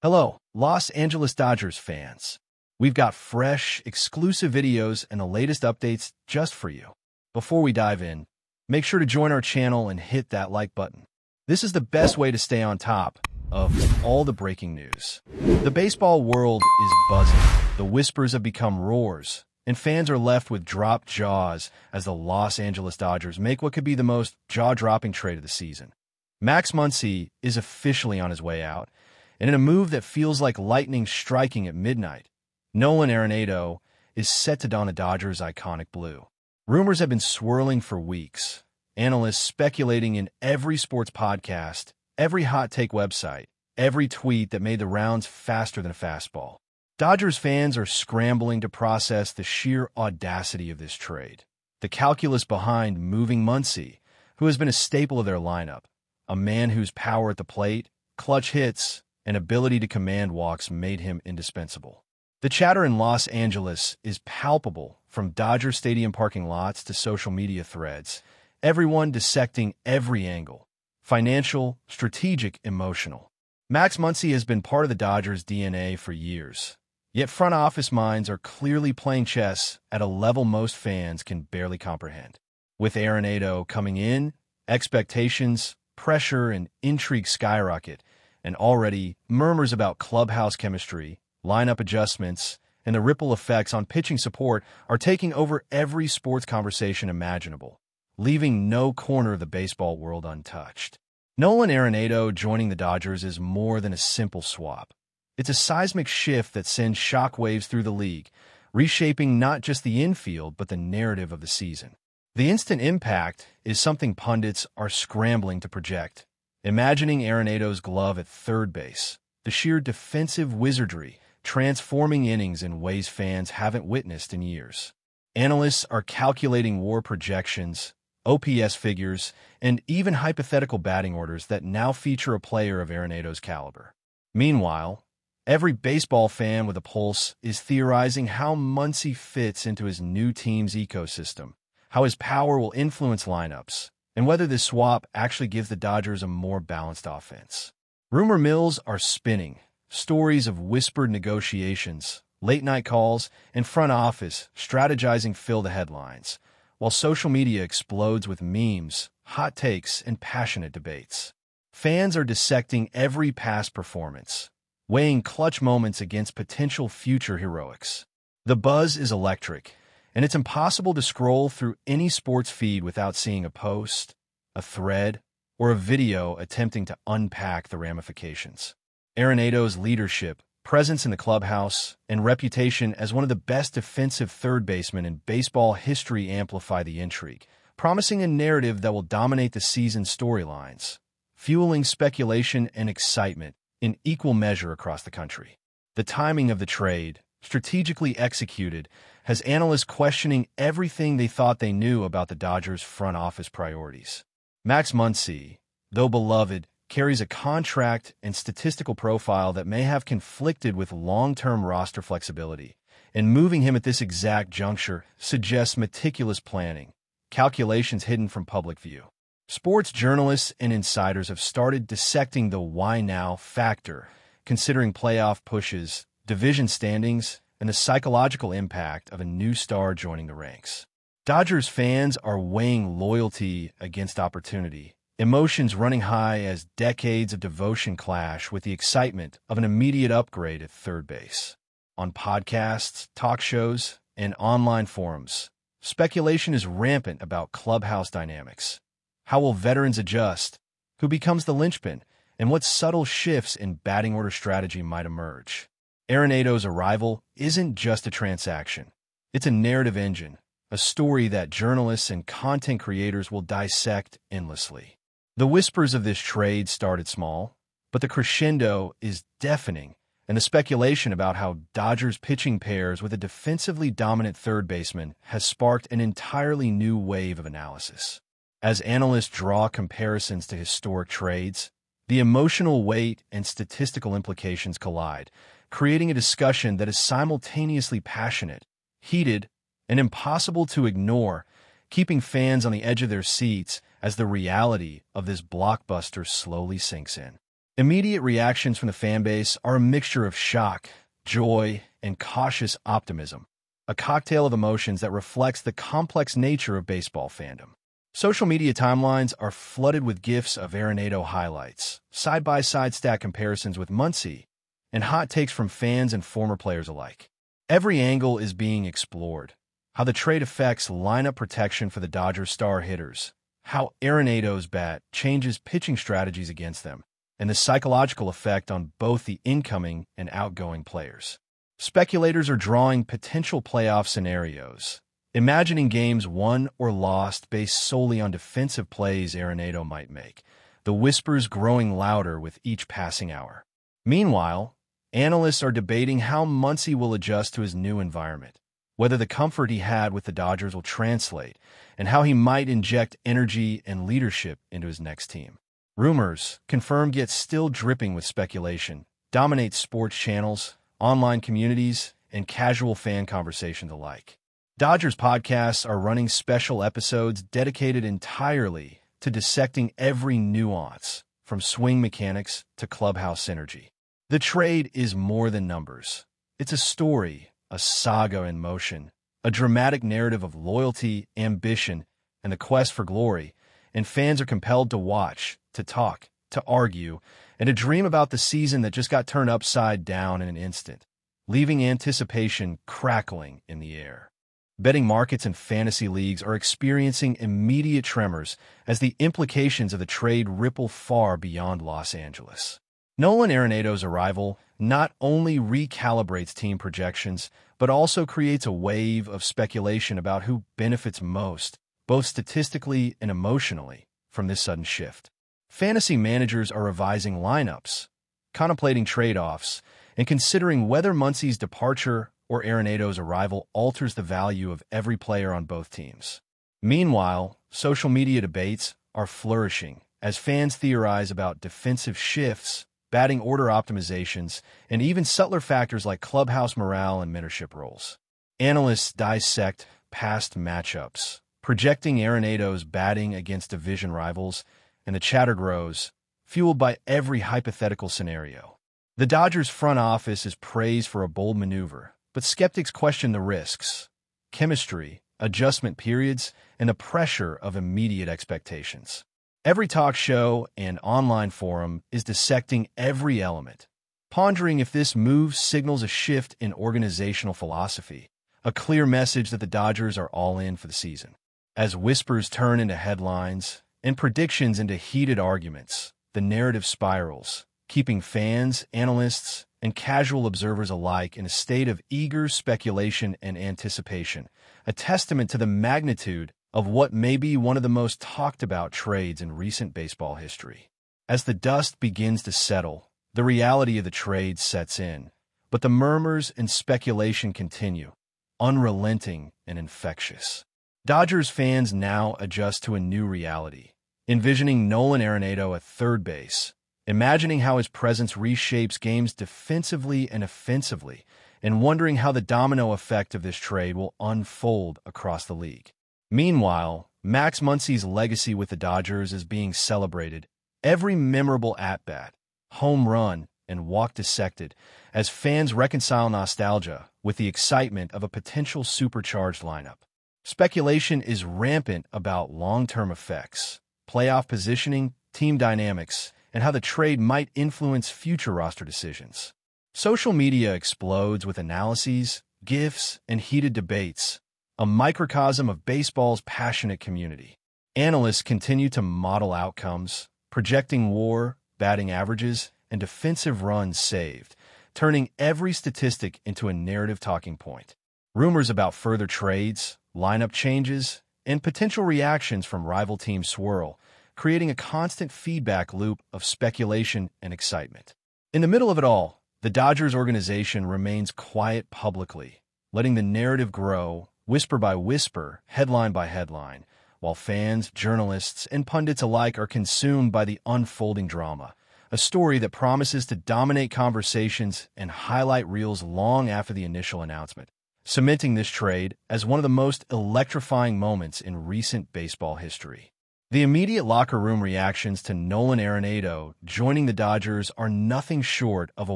Hello, Los Angeles Dodgers fans. We've got fresh, exclusive videos and the latest updates just for you. Before we dive in, make sure to join our channel and hit that like button. This is the best way to stay on top of all the breaking news. The baseball world is buzzing. The whispers have become roars, and fans are left with dropped jaws as the Los Angeles Dodgers make what could be the most jaw-dropping trade of the season. Max Muncy is officially on his way out, and in a move that feels like lightning striking at midnight, Nolan ARENADO is set to don the Dodgers' iconic blue. Rumors have been swirling for weeks, analysts speculating in every sports podcast, every hot take website, every tweet that made the rounds faster than a fastball. Dodgers fans are scrambling to process the sheer audacity of this trade, the calculus behind moving Muncy, who has been a staple of their lineup, a man whose power at the plate, clutch hits, and ability to command walks made him indispensable. The chatter in Los Angeles is palpable, from Dodger Stadium parking lots to social media threads, everyone dissecting every angle: financial, strategic, emotional. Max Muncy has been part of the Dodgers' DNA for years, yet front office minds are clearly playing chess at a level most fans can barely comprehend. With ARENADO coming in, expectations, pressure, and intrigue skyrocket, and already murmurs about clubhouse chemistry, lineup adjustments, and the ripple effects on pitching support are taking over every sports conversation imaginable, leaving no corner of the baseball world untouched. Nolan ARENADO joining the Dodgers is more than a simple swap. It's a seismic shift that sends shockwaves through the league, reshaping not just the infield but the narrative of the season. The instant impact is something pundits are scrambling to project. Imagining ARENADO's glove at third base, the sheer defensive wizardry transforming innings in ways fans haven't witnessed in years. Analysts are calculating WAR projections, OPS figures, and even hypothetical batting orders that now feature a player of ARENADO's caliber. Meanwhile, every baseball fan with a pulse is theorizing how Muncy fits into his new team's ecosystem, how his power will influence lineups, and whether this swap actually gives the Dodgers a more balanced offense. Rumor mills are spinning. Stories of whispered negotiations, late-night calls, and front office strategizing fill the headlines, while social media explodes with memes, hot takes, and passionate debates. Fans are dissecting every past performance, weighing clutch moments against potential future heroics. The buzz is electric, and it's impossible to scroll through any sports feed without seeing a post, a thread, or a video attempting to unpack the ramifications. ARENADO's leadership, presence in the clubhouse, and reputation as one of the best defensive third basemen in baseball history amplify the intrigue, promising a narrative that will dominate the season's storylines, fueling speculation and excitement in equal measure across the country. The timing of the trade, strategically executed, has analysts questioning everything they thought they knew about the Dodgers' front office priorities. Max Muncy, though beloved, carries a contract and statistical profile that may have conflicted with long-term roster flexibility, and moving him at this exact juncture suggests meticulous planning, calculations hidden from public view. Sports journalists and insiders have started dissecting the why now factor, considering playoff pushes, division standings, and the psychological impact of a new star joining the ranks. Dodgers fans are weighing loyalty against opportunity, emotions running high as decades of devotion clash with the excitement of an immediate upgrade at third base. On podcasts, talk shows, and online forums, speculation is rampant about clubhouse dynamics. How will veterans adjust? Who becomes the linchpin? And what subtle shifts in batting order strategy might emerge? ARENADO's arrival isn't just a transaction. It's a narrative engine, a story that journalists and content creators will dissect endlessly. The whispers of this trade started small, but the crescendo is deafening, and the speculation about how Dodgers pitching pairs with a defensively dominant third baseman has sparked an entirely new wave of analysis. As analysts draw comparisons to historic trades, the emotional weight and statistical implications collide, creating a discussion that is simultaneously passionate, heated, and impossible to ignore, keeping fans on the edge of their seats as the reality of this blockbuster slowly sinks in. Immediate reactions from the fanbase are a mixture of shock, joy, and cautious optimism, a cocktail of emotions that reflects the complex nature of baseball fandom. Social media timelines are flooded with GIFs of ARENADO highlights, side-by-side stat comparisons with MUNCY, and hot takes from fans and former players alike. Every angle is being explored: how the trade affects lineup protection for the Dodgers' star hitters, how ARENADO's bat changes pitching strategies against them, and the psychological effect on both the incoming and outgoing players. Speculators are drawing potential playoff scenarios, imagining games won or lost based solely on defensive plays ARENADO might make, the whispers growing louder with each passing hour. Meanwhile, analysts are debating how MUNCY will adjust to his new environment, whether the comfort he had with the Dodgers will translate, and how he might inject energy and leadership into his next team. Rumors, confirmed yet still dripping with speculation, dominate sports channels, online communities, and casual fan conversations alike. Dodgers podcasts are running special episodes dedicated entirely to dissecting every nuance, from swing mechanics to clubhouse synergy. The trade is more than numbers. It's a story, a saga in motion, a dramatic narrative of loyalty, ambition, and the quest for glory, and fans are compelled to watch, to talk, to argue, and to dream about the season that just got turned upside down in an instant, leaving anticipation crackling in the air. Betting markets and fantasy leagues are experiencing immediate tremors as the implications of the trade ripple far beyond Los Angeles. Nolan Arenado's arrival not only recalibrates team projections, but also creates a wave of speculation about who benefits most, both statistically and emotionally, from this sudden shift. Fantasy managers are revising lineups, contemplating trade-offs, and considering whether MUNCY's departure or ARENADO's arrival alters the value of every player on both teams. Meanwhile, social media debates are flourishing as fans theorize about defensive shifts, batting order optimizations, and even subtler factors like clubhouse morale and mentorship roles. Analysts dissect past matchups, projecting ARENADO's batting against division rivals, and the chatter grows, fueled by every hypothetical scenario. The Dodgers' front office is praised for a bold maneuver, but skeptics question the risks, chemistry, adjustment periods, and the pressure of immediate expectations. Every talk show and online forum is dissecting every element, pondering if this move signals a shift in organizational philosophy, a clear message that the Dodgers are all in for the season. As whispers turn into headlines and predictions into heated arguments, the narrative spirals, keeping fans, analysts, and casual observers alike in a state of eager speculation and anticipation, a testament to the magnitude of what may be one of the most talked-about trades in recent baseball history. As the dust begins to settle, the reality of the trade sets in, but the murmurs and speculation continue, unrelenting and infectious. Dodgers fans now adjust to a new reality, envisioning Nolan Arenado at third base, imagining how his presence reshapes games defensively and offensively, and wondering how the domino effect of this trade will unfold across the league. Meanwhile, Max Muncy's legacy with the Dodgers is being celebrated, every memorable at-bat, home run, and walk dissected, as fans reconcile nostalgia with the excitement of a potential supercharged lineup. Speculation is rampant about long-term effects, playoff positioning, team dynamics, and how the trade might influence future roster decisions. Social media explodes with analyses, GIFs, and heated debates, a microcosm of baseball's passionate community. Analysts continue to model outcomes, projecting WAR, batting averages, and defensive runs saved, turning every statistic into a narrative talking point. Rumors about further trades, lineup changes, and potential reactions from rival teams swirl, creating a constant feedback loop of speculation and excitement. In the middle of it all, the Dodgers organization remains quiet publicly, letting the narrative grow, whisper by whisper, headline by headline, while fans, journalists, and pundits alike are consumed by the unfolding drama, a story that promises to dominate conversations and highlight reels long after the initial announcement, cementing this trade as one of the most electrifying moments in recent baseball history. The immediate locker room reactions to Nolan Arenado joining the Dodgers are nothing short of a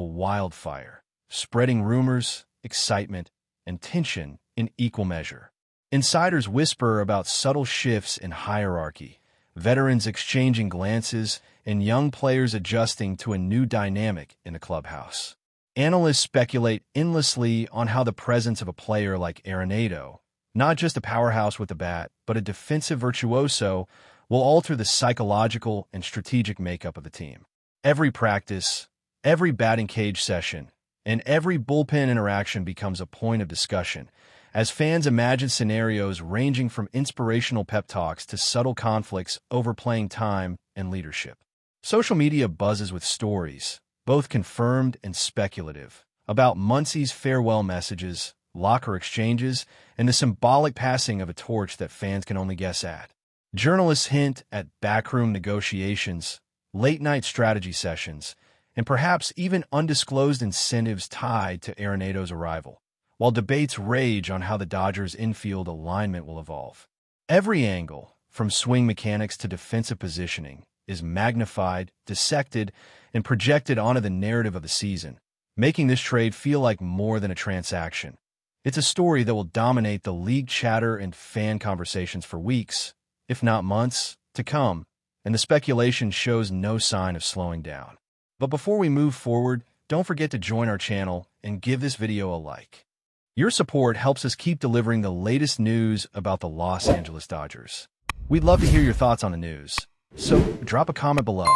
wildfire, spreading rumors, excitement, and tension in equal measure. Insiders whisper about subtle shifts in hierarchy, veterans exchanging glances, and young players adjusting to a new dynamic in the clubhouse. Analysts speculate endlessly on how the presence of a player like Arenado, not just a powerhouse with the bat, but a defensive virtuoso, will alter the psychological and strategic makeup of the team. Every practice, every batting cage session, and every bullpen interaction becomes a point of discussion, as fans imagine scenarios ranging from inspirational pep talks to subtle conflicts over playing time and leadership. Social media buzzes with stories, both confirmed and speculative, about MUNCY's farewell messages, locker exchanges, and the symbolic passing of a torch that fans can only guess at. Journalists hint at backroom negotiations, late-night strategy sessions, and perhaps even undisclosed incentives tied to Arenado's arrival, while debates rage on how the Dodgers' infield alignment will evolve. Every angle, from swing mechanics to defensive positioning, is magnified, dissected, and projected onto the narrative of the season, making this trade feel like more than a transaction. It's a story that will dominate the league chatter and fan conversations for weeks, if not months, to come, and the speculation shows no sign of slowing down. But before we move forward, don't forget to join our channel and give this video a like. Your support helps us keep delivering the latest news about the Los Angeles Dodgers. We'd love to hear your thoughts on the news, so drop a comment below.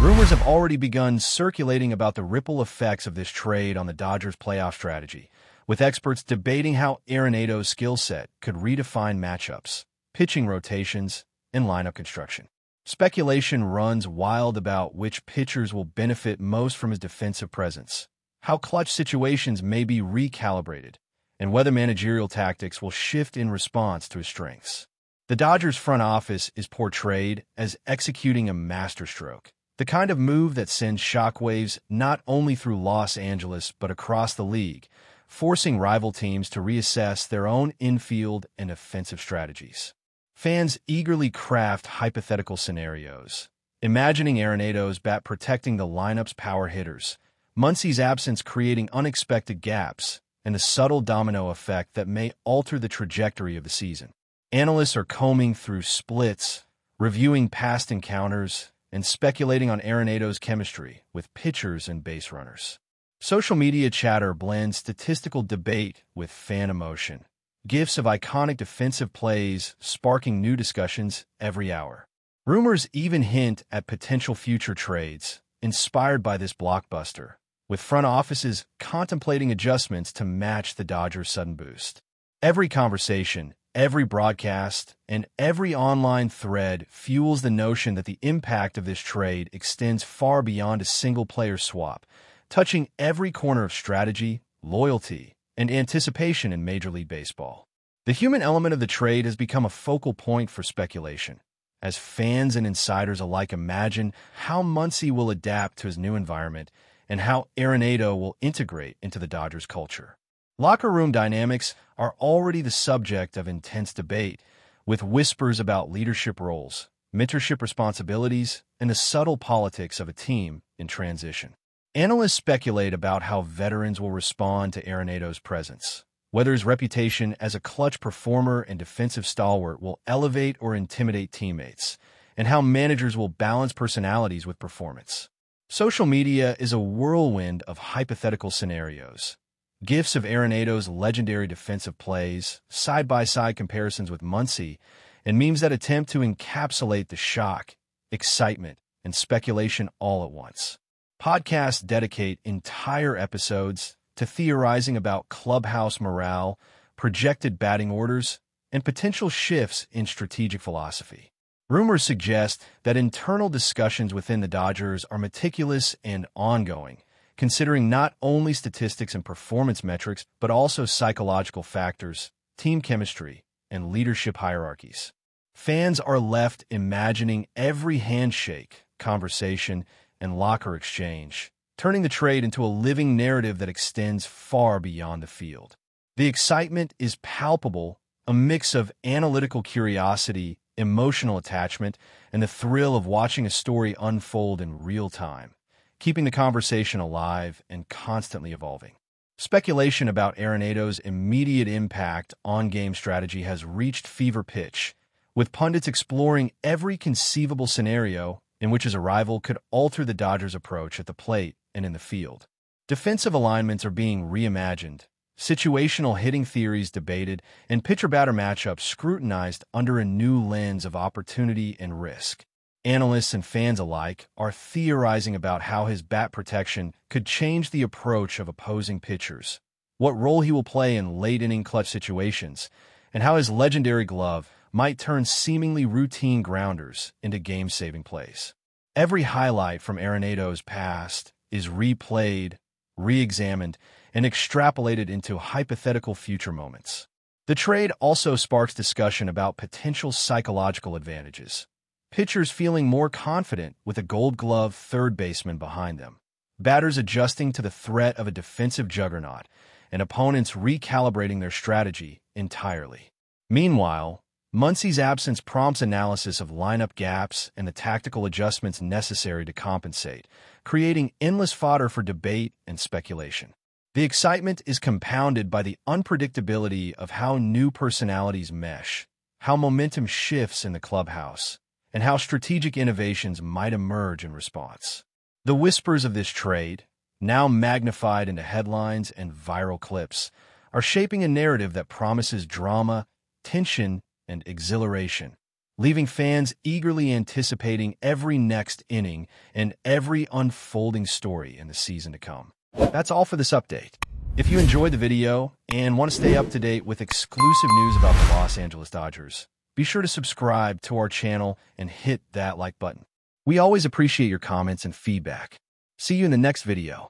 Rumors have already begun circulating about the ripple effects of this trade on the Dodgers' playoff strategy, with experts debating how Arenado's skill set could redefine matchups, pitching rotations, and lineup construction. Speculation runs wild about which pitchers will benefit most from his defensive presence, how clutch situations may be recalibrated, and whether managerial tactics will shift in response to his strengths. The Dodgers' front office is portrayed as executing a masterstroke, the kind of move that sends shockwaves not only through Los Angeles but across the league, forcing rival teams to reassess their own infield and offensive strategies. Fans eagerly craft hypothetical scenarios, imagining Arenado's bat protecting the lineup's power hitters, MUNCY's absence creating unexpected gaps, and a subtle domino effect that may alter the trajectory of the season. Analysts are combing through splits, reviewing past encounters, and speculating on Arenado's chemistry with pitchers and base runners. Social media chatter blends statistical debate with fan emotion, gifs of iconic defensive plays sparking new discussions every hour. Rumors even hint at potential future trades inspired by this blockbuster, with front offices contemplating adjustments to match the Dodgers' sudden boost. Every conversation, every broadcast, and every online thread fuels the notion that the impact of this trade extends far beyond a single-player swap, touching every corner of strategy, loyalty, and anticipation in Major League Baseball. The human element of the trade has become a focal point for speculation, as fans and insiders alike imagine how MUNCY will adapt to his new environment and how Arenado will integrate into the Dodgers' culture. Locker room dynamics are already the subject of intense debate, with whispers about leadership roles, mentorship responsibilities, and the subtle politics of a team in transition. Analysts speculate about how veterans will respond to Arenado's presence, whether his reputation as a clutch performer and defensive stalwart will elevate or intimidate teammates, and how managers will balance personalities with performance. Social media is a whirlwind of hypothetical scenarios. GIFs of Arenado's legendary defensive plays, side-by-side comparisons with MUNCY, and memes that attempt to encapsulate the shock, excitement, and speculation all at once. Podcasts dedicate entire episodes to theorizing about clubhouse morale, projected batting orders, and potential shifts in strategic philosophy. Rumors suggest that internal discussions within the Dodgers are meticulous and ongoing, considering not only statistics and performance metrics, but also psychological factors, team chemistry, and leadership hierarchies. Fans are left imagining every handshake, conversation, and locker exchange, turning the trade into a living narrative that extends far beyond the field. The excitement is palpable, a mix of analytical curiosity emotional attachment, and the thrill of watching a story unfold in real time, keeping the conversation alive and constantly evolving. Speculation about ARENADO's immediate impact on game strategy has reached fever pitch, with pundits exploring every conceivable scenario in which his arrival could alter the Dodgers' approach at the plate and in the field. Defensive alignments are being reimagined, situational hitting theories debated, and pitcher-batter matchups scrutinized under a new lens of opportunity and risk. Analysts and fans alike are theorizing about how his bat protection could change the approach of opposing pitchers, what role he will play in late-inning clutch situations, and how his legendary glove might turn seemingly routine grounders into game-saving plays. Every highlight from ARENADO's past is replayed, re-examined, and extrapolated into hypothetical future moments. The trade also sparks discussion about potential psychological advantages. Pitchers feeling more confident with a Gold Glove third baseman behind them, batters adjusting to the threat of a defensive juggernaut, and opponents recalibrating their strategy entirely. Meanwhile, MUNCY's absence prompts analysis of lineup gaps and the tactical adjustments necessary to compensate, creating endless fodder for debate and speculation. The excitement is compounded by the unpredictability of how new personalities mesh, how momentum shifts in the clubhouse, and how strategic innovations might emerge in response. The whispers of this trade, now magnified into headlines and viral clips, are shaping a narrative that promises drama, tension, and exhilaration, leaving fans eagerly anticipating every next inning and every unfolding story in the season to come. That's all for this update. If you enjoyed the video and want to stay up to date with exclusive news about the Los Angeles Dodgers, be sure to subscribe to our channel and hit that like button. We always appreciate your comments and feedback. See you in the next video.